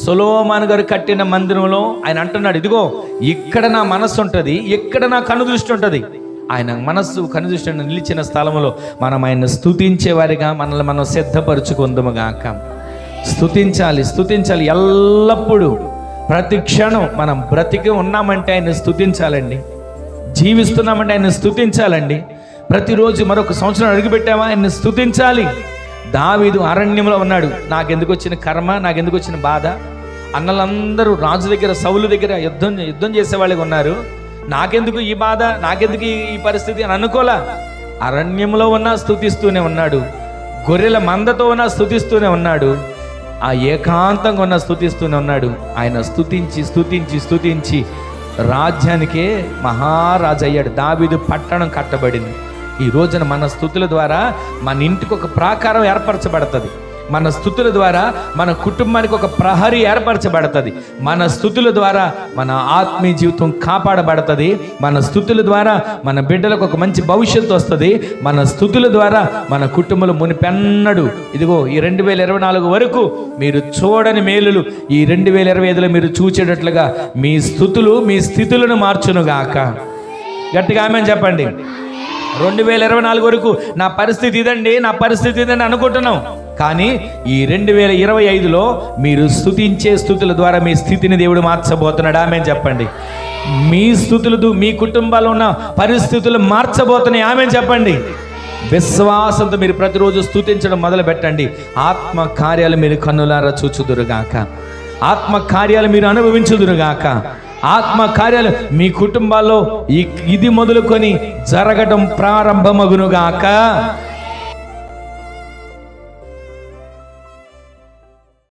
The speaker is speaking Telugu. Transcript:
సొలొమోను గారు కట్టిన మందిరంలో ఆయన అంటున్నాడు, ఇదిగో ఇక్కడ నా మనస్సు ఉంటుంది, ఇక్కడ నా కనుదృష్టి ఉంటుంది. ఆయన మనస్సు కనుదృష్టి నిలిచిన స్థలంలో మనం ఆయన స్తుతించే వారిగా మనల్ని మనం సిద్ధపరచుకుందాము గాక. స్తుతించాలి, స్తుతించాలి ఎల్లప్పుడూ. ప్రతి క్షణం మనం బ్రతికి ఉన్నామంటే ఆయన స్తుతించాలండి, జీవిస్తున్నామంటే ఆయన స్తుతించాలండి. ప్రతిరోజు మరొక సంవత్సరం అడుగుపెట్టామా ఆయన స్తుతించాలి. దావీదు అరణ్యంలో ఉన్నాడు. నాకెందుకు వచ్చిన కర్మ, నాకెందుకు వచ్చిన బాధ? అన్నలందరూ రాజు దగ్గర, సౌలు దగ్గర యుద్ధం చేసేవాళ్ళకి ఉన్నారు, నాకెందుకు ఈ బాధ, నాకెందుకు ఈ పరిస్థితి అని అనుకోలా. అరణ్యంలో ఉన్నా స్తుతిస్తూనే ఉన్నాడు, గొర్రెల మందతో ఉన్నా స్తుతిస్తూనే ఉన్నాడు, ఆ ఏకాంతంగా ఉన్న స్తుతిస్తూనే ఉన్నాడు. ఆయన స్తుతించి స్తుతించి స్తుతించి రాజ్యానికే మహారాజు అయ్యాడు. దావీదు పట్టణం కట్టబడింది. ఈ రోజున మన స్తుతుల ద్వారా మన ఇంటికి ఒక ప్రాకారం ఏర్పరచబడుతుంది. మన స్తుతుల ద్వారా మన కుటుంబానికి ఒక ప్రహరీ ఏర్పరచబడుతుంది. మన స్తుతుల ద్వారా మన ఆత్మీయ జీవితం కాపాడబడుతుంది. మన స్తుతుల ద్వారా మన బిడ్డలకు ఒక మంచి భవిష్యత్తు వస్తుంది. మన స్తుతుల ద్వారా మన కుటుంబంలో మునిపెన్నడు ఇదిగో ఈ 2024 వరకు మీరు చూడని మేలులు ఈ 2025లో మీరు చూచేటట్లుగా మీ స్తుతులు మీ స్థితులను మార్చునుగాక. గట్టిగా ఆమేన్ చెప్పండి. 2024 వరకు నా పరిస్థితి ఇదండి, నా పరిస్థితి ఇదని అనుకుంటున్నాం, కానీ ఈ 2025లో మీరు స్తుతించే స్తుతుల ద్వారా మీ స్థితిని దేవుడు మార్చబోతున్నాడు. ఆమేన్ చెప్పండి. మీ స్తుతులు మీ కుటుంబాల్లో ఉన్న పరిస్థితులు మార్చబోతున్నాయి. ఆమేన్ చెప్పండి. విశ్వాసంతో మీరు ప్రతిరోజు స్తుతించడం మొదలు పెట్టండి. ఆత్మ కార్యాలు మీరు కన్నులారా చూచుదురుగాక, ఆత్మ కార్యాలు మీరు అనుభవించుదురుగాక, ఆత్మ కార్యాలు మీ కుటుంబాల్లో ఇది మొదలుకొని జరగడం ప్రారంభమగునుగాక.